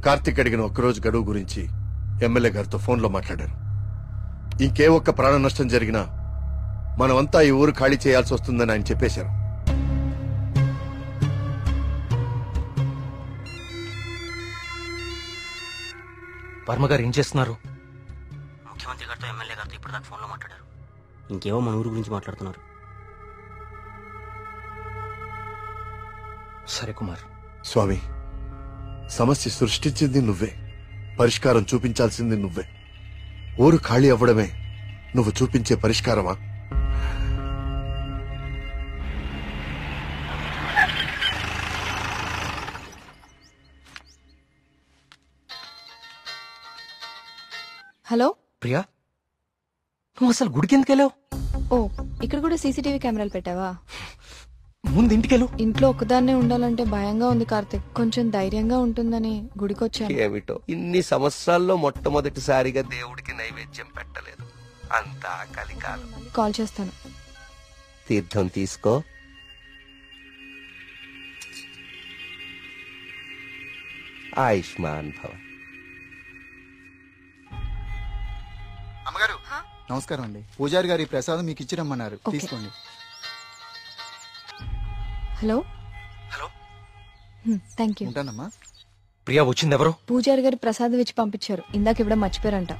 కార్తిక్ అడిగిన ఒక్కరోజు గడువు గురించి ఎమ్మెల్యే గారితో ఫోన్లో మాట్లాడారు. ఇంకే ఒక్క ప్రాణ నష్టం జరిగినా మనమంతా ఈ ఊరు ఖాళీ చేయాల్సి వస్తుందని ఆయన చెప్పేశారు. వర్మ గారు ఏం చేస్తున్నారు? ముఖ్యమంత్రి గారితో ఎమ్మెల్యే గారితో ఇప్పుడు దాకా ఫోన్లో మాట్లాడారు. ఇంకేవో మన ఊరు గురించి మాట్లాడుతున్నారు. సరే కుమార్. స్వామి, సమస్య సృష్టించింది నువ్వే, పరిష్కారం చూపించాల్సింది నువ్వే. ఊరు ఖాళీ అవ్వడమే నువ్వు చూపించే పరిష్కారమా? హలో ప్రియా, నువ్వు అసలు గుడికి ఎందుకు వెళ్ళావు? ఓ, ఇక్కడ కూడా సీసీటీవీ కెమెరాలు పెట్టావా? ముందు ఇంటికెళ్ళు. ఇంట్లో ఒక్కదాన్నే ఉండాలంటే భయంగా ఉంది కార్తిక్. కొంచెం ధైర్యంగా ఉంటుందని గుడికొచ్చాను. ఏమిటో ఇన్ని సంవత్సరాల్లో మొట్టమొదటిసారిగా దేవుడికి నైవేద్యం పెట్టలేదు. అంతా కలికాలం. కాల్ చేస్తాను. తీర్థం తీసుకో. ఆయుష్మాన్ భవ. అమ్మగారు నమస్కారం అండి. పూజారి గారి ప్రసాదం మీకు ఇచ్చిరమ్మన్నారు, తీసుకోండి. Hello hello. Thank you. ఉంటానమ్మా. ప్రియా వచ్చింది ఎవరు? పూజారి గారు ప్రసాదం ఇచ్చి పంపించారు. ఇందాక ఇవ్వడం మర్చిపోయారంట.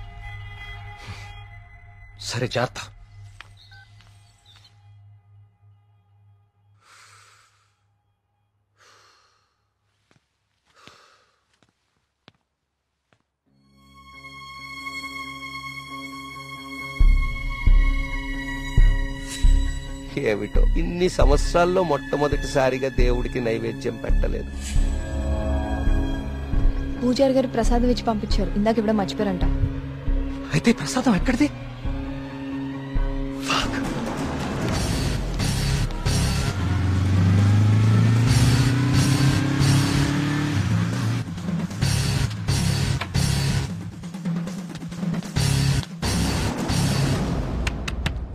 సరే జాగ్రత్త. ఏమిటో ఇన్ని సంవత్సరాల్లో మొట్టమొదటిసారిగా దేవుడికి నైవేద్యం పెట్టలేదు. పూజారి గారు ప్రసాదం ఇచ్చి పంపించారు. ఇందాక ఇవ్వడం మర్చిపోయారంట. అయితే ప్రసాదం ఎక్కడిది?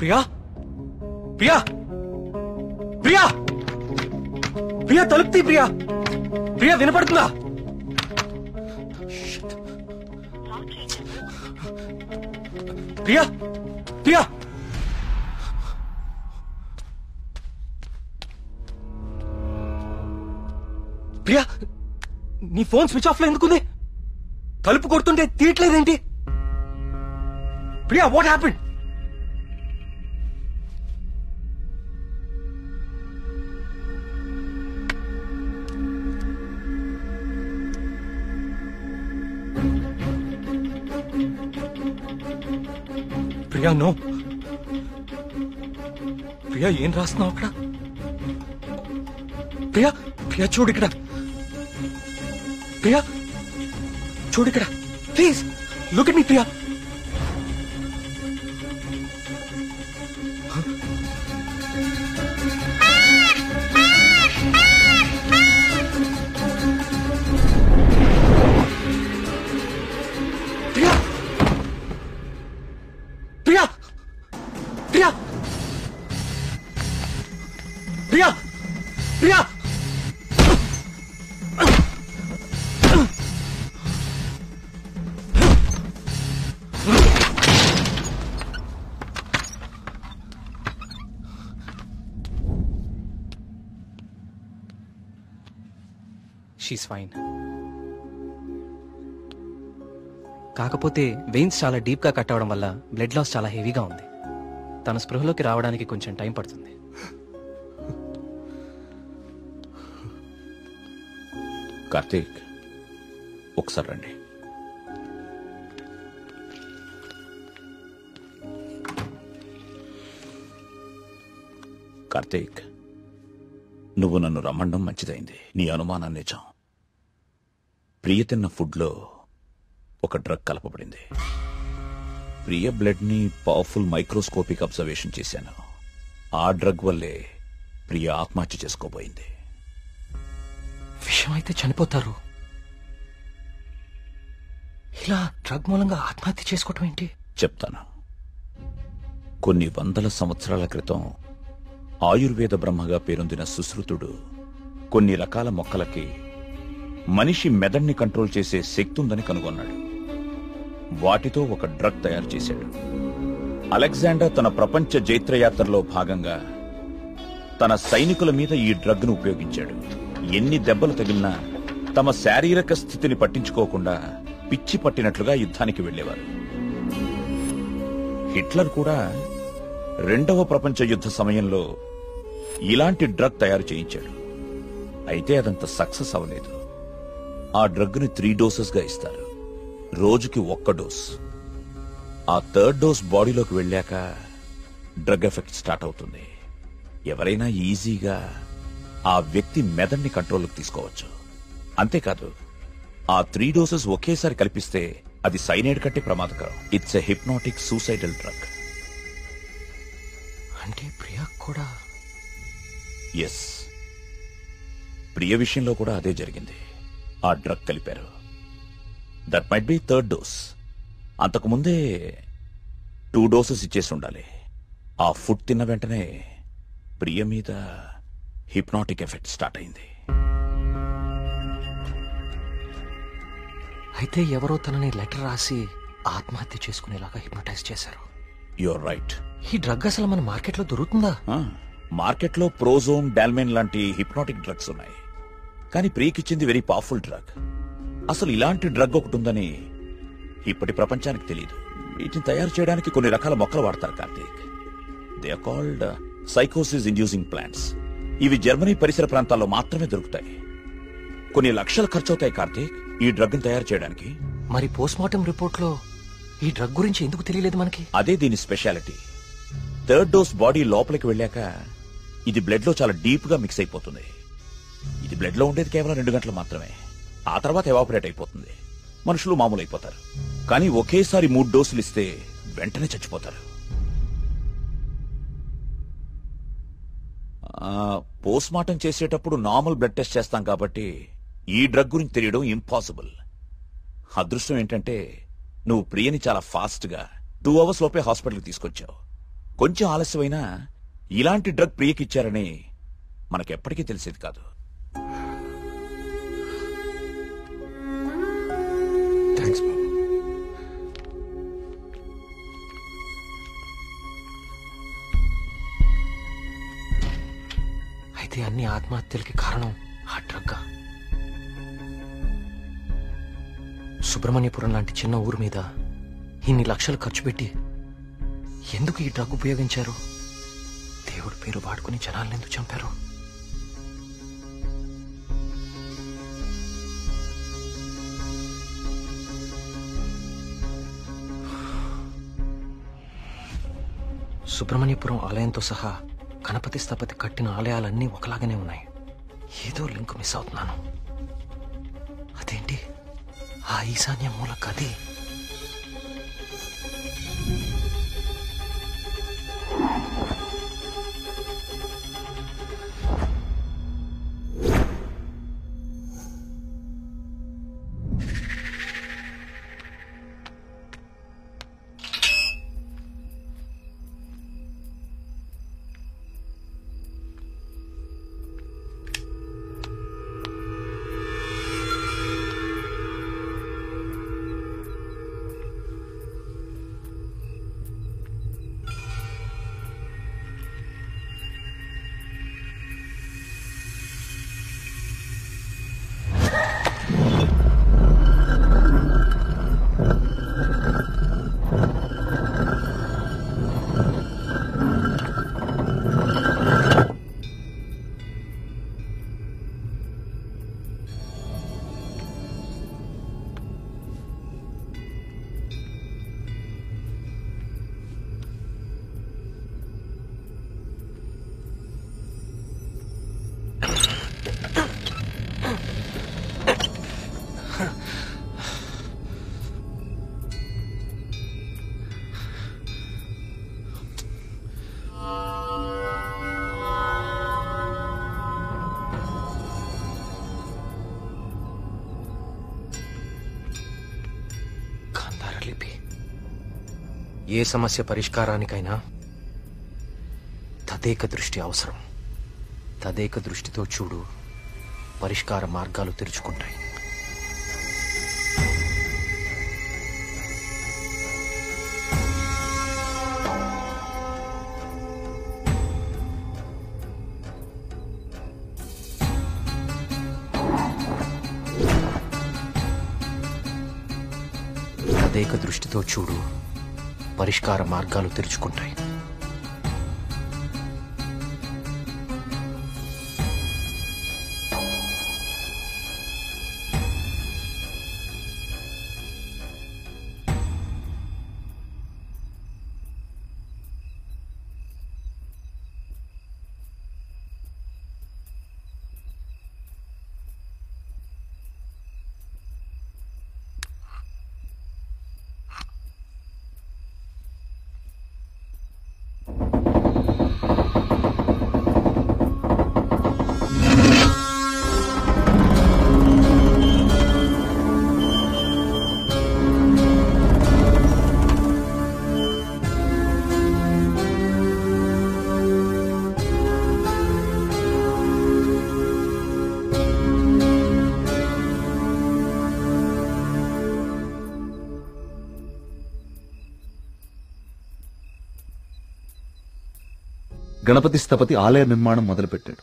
ప్రియా, ప్రియా, ప్రియా, ప్రియా తలుపు తీ. ప్రియా, ప్రియా వినపడుతుందా? ప్రియా, ప్రియా, ప్రియా, నీ ఫోన్ స్విచ్ ఆఫ్ లో ఎందుకుంది? తలుపు కొడుతుంటే తీయట్లేదేంటి? Priya, what happened? Priya, no. Priya, ఏం రాస్తున్నావు అక్కడ? ప్రియా, ప్రియా చూడు ఇక్కడ. ప్రియా చూడు ఇక్కడ, please look at me. Priya, Priya, Priya, she's fine. కాకపోతే వెయిన్స్ చాలా డీప్ గా కట్ అవడం వల్ల బ్లడ్ లాస్ చాలా హెవీగా ఉంది. తన స్పృహలోకి రావడానికి కొంచెం టైం పడుతుంది. కార్తీక్, ఒకసారి రండి. కార్తీక్, నువ్వు నన్ను రమ్మడం మంచిదైంది. నీ అనుమానం నిజం. ప్రియ తిన్న ఫుడ్లో ఒక డ్రగ్ కలపబడింది. ప్రియ బ్లడ్ ని పవర్ఫుల్ మైక్రోస్కోపిక్ అబ్జర్వేషన్ చేశాను. ఆ డ్రగ్ వల్లే ప్రియ ఆత్మహత్య చేసుకోబోయింది. విషయం అయితే చనిపోతారు, ఇలా డ్రగ్ మూలంగా ఆత్మహత్య చేసుకోవటం ఏంటి? చెప్తాను. కొన్ని వందల సంవత్సరాల క్రితం ఆయుర్వేద బ్రహ్మగా పేరొందిన సుశ్రుతుడు కొన్ని రకాల మొక్కలకి మనిషి మెదడుని కంట్రోల్ చేసే శక్తి ఉందని కనుగొన్నాడు. వాటితో ఒక డ్రగ్ తయారు చేశాడు. అలెగ్జాండర్ తన ప్రపంచ జైత్రయాత్రలో భాగంగా తన సైనికుల మీద ఈ డ్రగ్ ను ఉపయోగించాడు. ఎన్ని దెబ్బలు తగిలినా తమ శారీరక స్థితిని పట్టించుకోకుండా పిచ్చి పట్టినట్లుగా యుద్ధానికి వెళ్లేవారు. హిట్లర్ కూడా 2వ ప్రపంచ యుద్ధ సమయంలో ఇలాంటి డ్రగ్ తయారు చేయించాడు. అయితే అదంత సక్సెస్ అవ్వలేదు. ఆ డ్రగ్ ని 3 డోసెస్ గా ఇస్తారు. రోజుకి 1 డోస్. ఆ 3rd డోస్ బాడీలోకి వెళ్ళాక డ్రగ్ ఎఫెక్ట్ స్టార్ట్ అవుతుంది. ఎవరైనా ఈజీగా ఆ వ్యక్తి మెదడుని కంట్రోల్లోకి తీసుకోవచ్చు. అంతేకాదు, ఆ 3 డోసెస్ ఒకేసారి కల్పిస్తే అది సైనైడ్ కంటే ప్రమాదకరం. It's a hypnotic suicidal drug. అంటే ప్రియా కూడా? ఎస్, ప్రియ విషయంలో కూడా అదే జరిగింది. ఆ డ్రగ్ కలిపారు. That might be 3rd dose. అంతకుముందే 2 డోసెస్ ఇచ్చేసి ఉండాలి. ఆ ఫుడ్ తిన్న వెంటనే ప్రియ మీద హిప్నాటిక్ ఎఫెక్ట్ స్టార్ట్ అయింది. అయితే ఎవరో తనని లెటర్ రాసి ఆత్మహత్య చేసుకునేలాగా హిప్నటైజ్ చేశారు. You're right. ఈ డ్రగ్ అసలు మన మార్కెట్లో దొరుకుతుందా? మార్కెట్లో ప్రోజోన్, డాల్మెన్ లాంటి హిప్నాటిక్ డ్రగ్స్ ఉన్నాయి. కానీ ప్రియకిచ్చింది వెరీ పవర్ఫుల్ డ్రగ్. అసలు ఇలాంటి డ్రగ్ ఒకటి ఉందని ఇప్పటి ప్రపంచానికి తెలియదు. వీటిని తయారు చేయడానికి కొన్ని రకాల మొక్కలు వాడతారు కార్తీక్. దే ఆర్ కాల్డ్ సైకోసిస్ ఇండ్యూసింగ్ ప్లాంట్స్. ఇవి జర్మనీ పరిసర ప్రాంతాల్లో మాత్రమే దొరుకుతాయి. కొన్ని లక్షలు ఖర్చవుతాయి కార్తీక్ ఈ డ్రగ్ ని తయారు చేయడానికి. మరి పోస్ట్ మార్టం రిపోర్ట్ లో ఈ డ్రగ్ గురించి ఎందుకు తెలియలేదు మనకి? అదే దీని స్పెషాలిటీ. 3rd డోస్ బాడీ లోపలికి వెళ్ళాక ఇది బ్లడ్ లో చాలా డీప్ గా మిక్స్ అయిపోతుంది. ఇది బ్లడ్ లో ఉండేది కేవలం 2 గంటలు మాత్రమే. ఆ తర్వాత ఎవాపరేట్ అయిపోతుంది. మనుషులు మామూలు అయిపోతారు. కానీ ఒకేసారి 3 డోసులు ఇస్తే వెంటనే చచ్చిపోతారు. పోస్ట్ మార్టం చేసేటప్పుడు నార్మల్ బ్లడ్ టెస్ట్ చేస్తాం కాబట్టి ఈ డ్రగ్ గురించి తెలియడం ఇంపాసిబుల్. అదృష్టం ఏంటంటే నువ్వు ప్రియని చాలా ఫాస్ట్ గా 2 అవర్స్ లోపే హాస్పిటల్కి తీసుకొచ్చావు. కొంచెం ఆలస్యమైనా ఇలాంటి డ్రగ్ ప్రియకిచ్చారని మనకెప్పటికీ తెలిసేది కాదు. థ్యాంక్స్ బాబు. అయితే అన్ని ఆత్మహత్యలకి కారణం ఆ డ్రగ్. సుబ్రహ్మణ్యపురం లాంటి చిన్న ఊరు మీద ఇన్ని లక్షలు ఖర్చు పెట్టి ఎందుకు ఈ డ్రగ్ ఉపయోగించారు? దేవుడి పేరు వాడుకుని జనాలను ఎందుకు చంపారు? సుబ్రహ్మణ్యపురం ఆలయంతో సహా గణపతి స్థపతి కట్టిన ఆలయాలన్నీ ఒకలాగానే ఉన్నాయి. ఏదో లింక్ మిస్ అవుతున్నాను. అదేంటి ఆ ఈశాన్య మూల గది? ఏ సమస్య పరిష్కారానికైనా తదేక దృష్టి అవసరం. తదేక దృష్టితో చూడు, పరిష్కార మార్గాలు తెరుచుకుంటాయి. తదేక దృష్టితో చూడు, పరిష్కార మార్గాలు తెరుచుకుంటాయి. గణపతి స్థపతి ఆలయ నిర్మాణం మొదలుపెట్టాడు.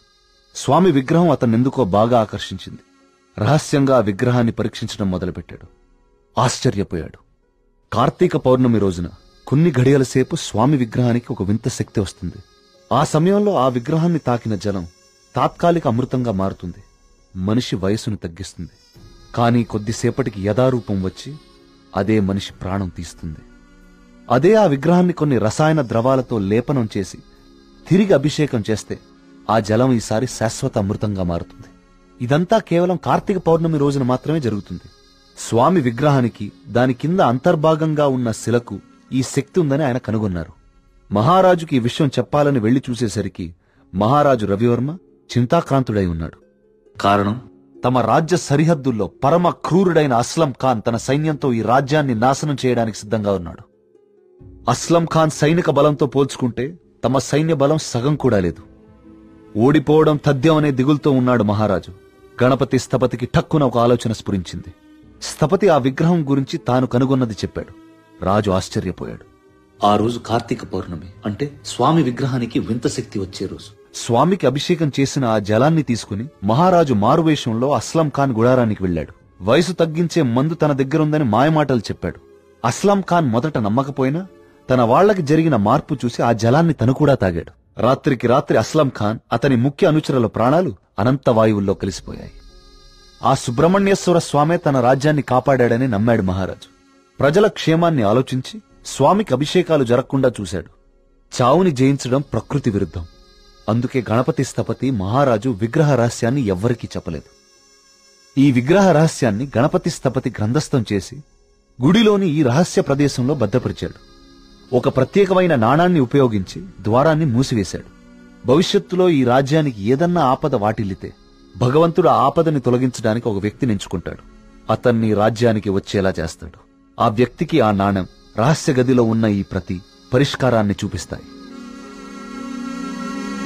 స్వామి విగ్రహం అతన్నెందుకో బాగా ఆకర్షించింది. రహస్యంగా ఆ విగ్రహాన్ని పరీక్షించడం మొదలుపెట్టాడు. ఆశ్చర్యపోయాడు. కార్తీక పౌర్ణమి రోజున కొన్ని ఘడియల సేపు స్వామి విగ్రహానికి ఒక వింత శక్తి వస్తుంది. ఆ సమయంలో ఆ విగ్రహాన్ని తాకిన జలం తాత్కాలిక అమృతంగా మారుతుంది. మనిషి వయసును తగ్గిస్తుంది. కానీ కొద్దిసేపటికి యథారూపం వచ్చి అదే మనిషి ప్రాణం తీస్తుంది. అదే ఆ విగ్రహాన్ని కొన్ని రసాయన ద్రవాలతో లేపనం చేసి తిరిగి అభిషేకం చేస్తే ఆ జలం ఈసారి శాశ్వత అమృతంగా మారుతుంది. ఇదంతా కేవలం కార్తీక పౌర్ణమి రోజున మాత్రమే జరుగుతుంది. స్వామి విగ్రహానికి దాని కింద అంతర్భాగంగా ఉన్న శిలకు ఈ శక్తి ఉందని ఆయన కనుగొన్నారు. మహారాజుకి ఈ విషయం చెప్పాలని వెళ్లి చూసేసరికి మహారాజు రవివర్మ చింతాక్రాంతుడై ఉన్నాడు. కారణం, తమ రాజ్య సరిహద్దుల్లో పరమ క్రూరుడైన అస్లం ఖాన్ తన సైన్యంతో ఈ రాజ్యాన్ని నాశనం చేయడానికి సిద్ధంగా ఉన్నాడు. అస్లం ఖాన్ సైనిక బలంతో పోల్చుకుంటే తమ సైన్య బలం సగం కూడా లేదు. ఓడిపోవడం తథ్యం అనే దిగులుతో ఉన్నాడు మహారాజు. గణపతి స్థపతికి ఠక్కున ఒక ఆలోచన స్ఫురించింది. స్థపతి ఆ విగ్రహం గురించి తాను కనుగొన్నది చెప్పాడు. రాజు ఆశ్చర్యపోయాడు. ఆ రోజు కార్తీక పౌర్ణమి, అంటే స్వామి విగ్రహానికి వింత శక్తి వచ్చే రోజు. స్వామికి అభిషేకం చేసిన ఆ జలాన్ని తీసుకుని మహారాజు మారువేషంలో అస్లం ఖాన్ గుడారానికి వెళ్లాడు. వయసు తగ్గించే మందు తన దగ్గరుందని మాయమాటలు చెప్పాడు. అస్లం ఖాన్ మొదట నమ్మకపోయినా తన వాళ్లకి జరిగిన మార్పు చూసి ఆ జలాన్ని తను కూడా తాగాడు. రాత్రికి రాత్రి అస్లం ఖాన్, అతని ముఖ్య అనుచరుల ప్రాణాలు అనంత వాయువుల్లో కలిసిపోయాయి. ఆ సుబ్రహ్మణ్యేశ్వర స్వామే తన రాజ్యాన్ని కాపాడాడని నమ్మాడు మహారాజు. ప్రజల క్షేమాన్ని ఆలోచించి స్వామికి అభిషేకాలు జరగకుండా చూశాడు. చావుని జయించడం ప్రకృతి విరుద్ధం. అందుకే గణపతి స్థపతి మహారాజు విగ్రహ రహస్యాన్ని ఎవ్వరికీ చెప్పలేదు. ఈ విగ్రహ రహస్యాన్ని గణపతి స్థపతి గ్రంథస్థం చేసి గుడిలోని ఈ రహస్య ప్రదేశంలో భద్రపరిచాడు. ఒక ప్రత్యేకమైన నాణాన్ని ఉపయోగించి ద్వారాన్ని మూసివేశాడు. భవిష్యత్తులో ఈ రాజ్యానికి ఏదన్నా ఆపద వాటిల్లితే భగవంతుడు ఆ ఆపదని తొలగించడానికి ఒక వ్యక్తిని ఎంచుకుంటాడు. అతన్ని రాజ్యానికి వచ్చేలా చేస్తాడు. ఆ వ్యక్తికి ఆ నాణెం, రహస్య గదిలో ఉన్న ఈ ప్రతి పరిష్కారాన్ని చూపిస్తాయి.